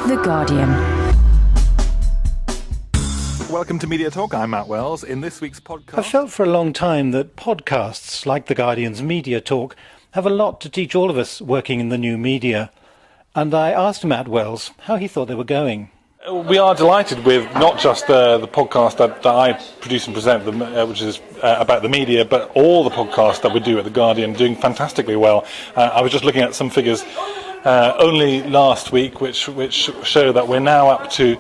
The Guardian. Welcome to Media Talk. I'm Matt Wells. In this week's podcast... I've felt for a long time that podcasts, like The Guardian's Media Talk, have a lot to teach all of us working in the new media. And I asked Matt Wells how he thought they were going. We are delighted with not just the podcast that I produce and present, which is about the media, but all the podcasts that we do at The Guardian, doing fantastically well. I was just looking at some figures only last week, which show that we're now up to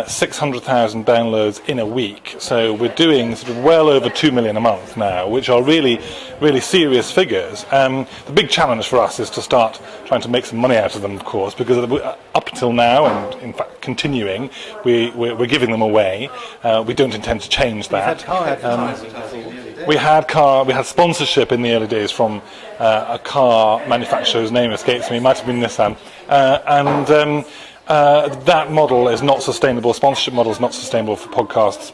600,000 downloads in a week. So we're doing sort of well over 2 million a month now, which are really, really serious figures. The big challenge for us is to start trying to make some money out of them, of course, because up until now, and in fact continuing, we're giving them away. We don't intend to change that. We had sponsorship in the early days from a car manufacturer whose name escapes me. It might have been Nissan, and that model is not sustainable. Sponsorship model is not sustainable for podcasts.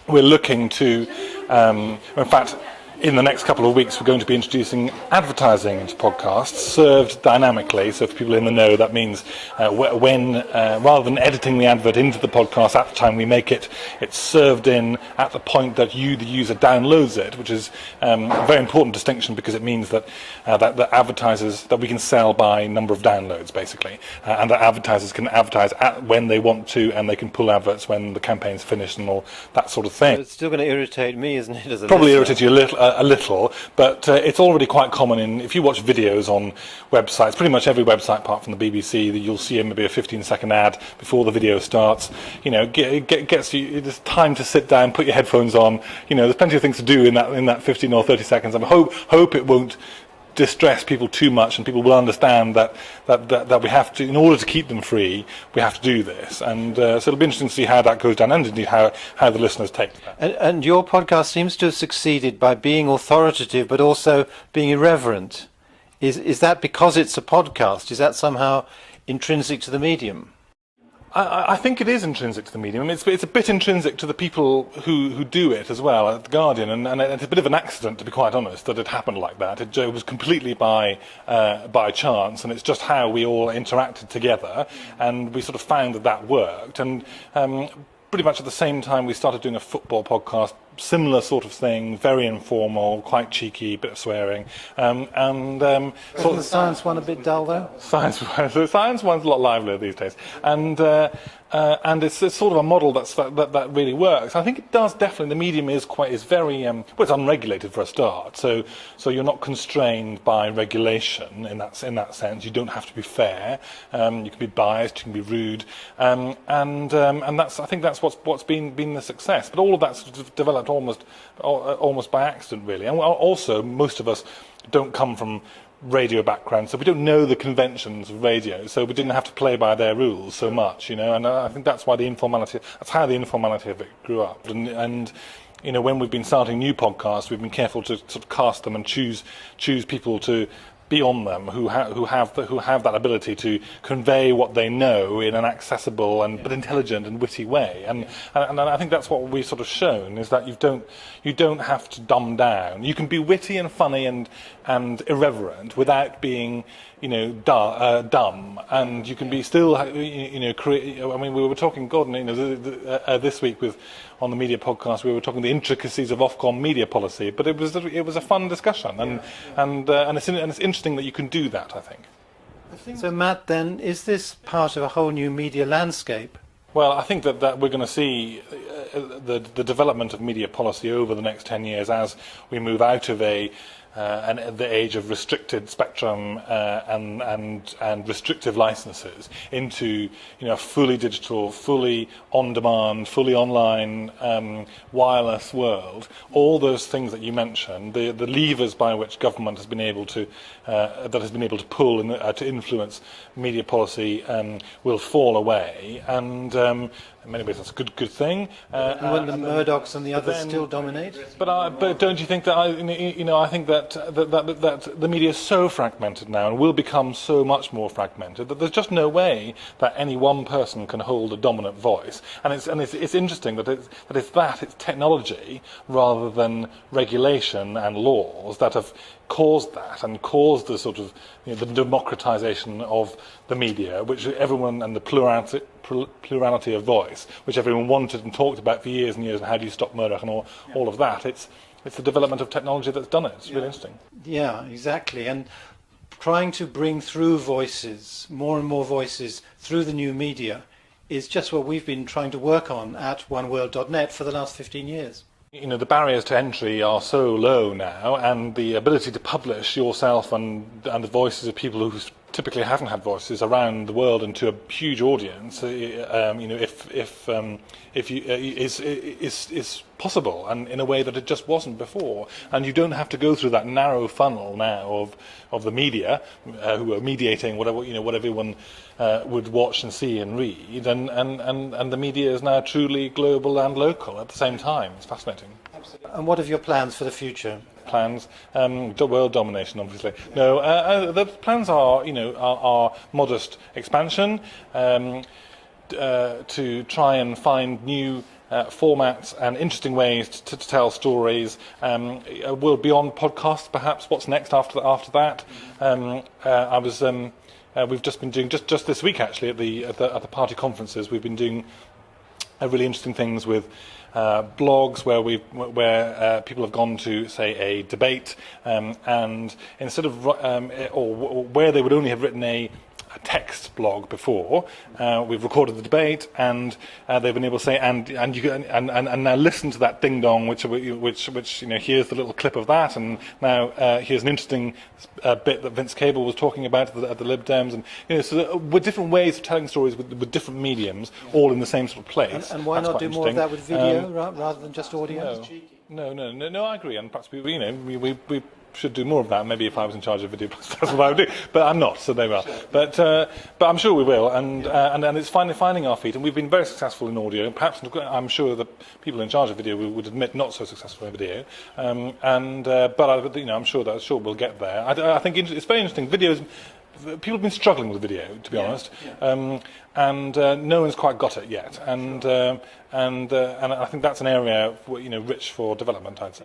We're looking to, in fact, in the next couple of weeks, we're going to be introducing advertising into podcasts, served dynamically. So for people in the know, that means when rather than editing the advert into the podcast at the time we make it, it's served in at the point that you, the user, downloads it, which is a very important distinction because it means that that advertisers, that we can sell by number of downloads, basically, and that advertisers can advertise when they want to, and they can pull adverts when the campaign's finished and all that sort of thing. So it's still going to irritate me, isn't it? As a Probably listener? irritate you a little, but it's already quite common if you watch videos on websites, pretty much every website apart from the BBC, that you'll see maybe a 15-second ad before the video starts. You know, gets you, it's time to sit down, put your headphones on. You know, there's plenty of things to do in that 15 or 30 seconds. I hope it won't distress people too much, and people will understand that we have to, in order to keep them free, we have to do this. And so it'll be interesting to see how that goes down, and indeed how the listeners take that. And your podcast seems to have succeeded by being authoritative, but also being irreverent. Is that because it's a podcast? Is that somehow intrinsic to the medium? I think it is intrinsic to the medium. I mean, it's a bit intrinsic to the people who do it as well at The Guardian, and it's a bit of an accident, to be quite honest, that it happened like that. It was completely by chance, and it's just how we all interacted together, and we sort of found that worked. And pretty much at the same time, we started doing a football podcast, similar sort of thing, very informal, quite cheeky, bit of swearing. Wasn't the science one a bit dull, though? Science one's a lot livelier these days, and it's sort of a model that really works. I think it does definitely. The medium is very well, it's unregulated for a start, so you're not constrained by regulation in that sense. You don't have to be fair. You can be biased, you can be rude, and I think that's what's been the success. But all of that sort of developed almost by accident, really. And also, most of us don't come from radio background, so we don't know the conventions of radio, so we didn't have to play by their rules so much, you know. And I think that's why that's how the informality of it grew up. And you know, when we've been starting new podcasts, we've been careful to sort of cast them and choose people to be on them who have that ability to convey what they know in an accessible but intelligent and witty way, and I think that's what we've sort of shown, is that you don't have to dumb down. You can be witty and funny and irreverent without being, you know, dumb, and you can be still, you know, I mean, we were talking, Gordon, you know, this week on the media podcast, we were talking the intricacies of Ofcom media policy, but it was a fun discussion, and it's interesting that you can do that, I think. So, Matt, then, is this part of a whole new media landscape? Well, I think that we're going to see the development of media policy over the next 10 years as we move out of the age of restricted spectrum and restrictive licenses into, you know, a fully digital, fully on-demand, fully online wireless world. All those things that you mentioned, the levers by which government has been able to pull to influence media policy will fall away, and in many ways that's a good thing. And when the Murdochs and the others still dominate? But don't you think that I think that that the media is so fragmented now and will become so much more fragmented that there's just no way that any one person can hold a dominant voice. And it's interesting that it's technology rather than regulation and laws that have caused that and caused the sort of the democratization of the media, which everyone, and the plurality of voice, which everyone wanted and talked about for years and years, and how do you stop Murdoch and all of that. It's the development of technology that's done it. It's really interesting. Yeah, exactly. And trying to bring through voices, more and more voices, through the new media is just what we've been trying to work on at OneWorld.net for the last 15 years. The barriers to entry are so low now, and the ability to publish yourself and the voices of people who typically haven't had voices around the world and to a huge audience, is possible, and in a way that it just wasn't before. And you don't have to go through that narrow funnel now of the media who are mediating what everyone would watch and see and read, and the media is now truly global and local at the same time. It's fascinating. Absolutely. And what are your plans for the future? Plans, world domination, obviously. No, the plans are modest expansion, to try and find new formats and interesting ways to tell stories. We'll be on podcasts, perhaps. What's next after that? We've just been doing just this week actually at the party conferences. We've been doing really interesting things with blogs where people have gone to, say, a debate, and instead of or where they would only have written a text blog before, we've recorded the debate, and they've been able to say, and now listen to that ding dong, which here's the little clip of that, and now here's an interesting bit that Vince Cable was talking about at the Lib Dems, and so with different ways of telling stories with different mediums, all in the same sort of place. And why not do more of that with video rather than just audio? No, I agree, and perhaps we should do more of that. Maybe if I was in charge of video, that's what I would do. But I'm not, so there we are. But I'm sure we will, and it's finding our feet. And we've been very successful in audio. Perhaps I'm sure that people in charge of video would admit not so successful in video. But I'm sure we'll get there. I think it's very interesting. Videos. People have been struggling with video, to be honest, and no one's quite got it yet. And I think that's an area rich for development, I'd say.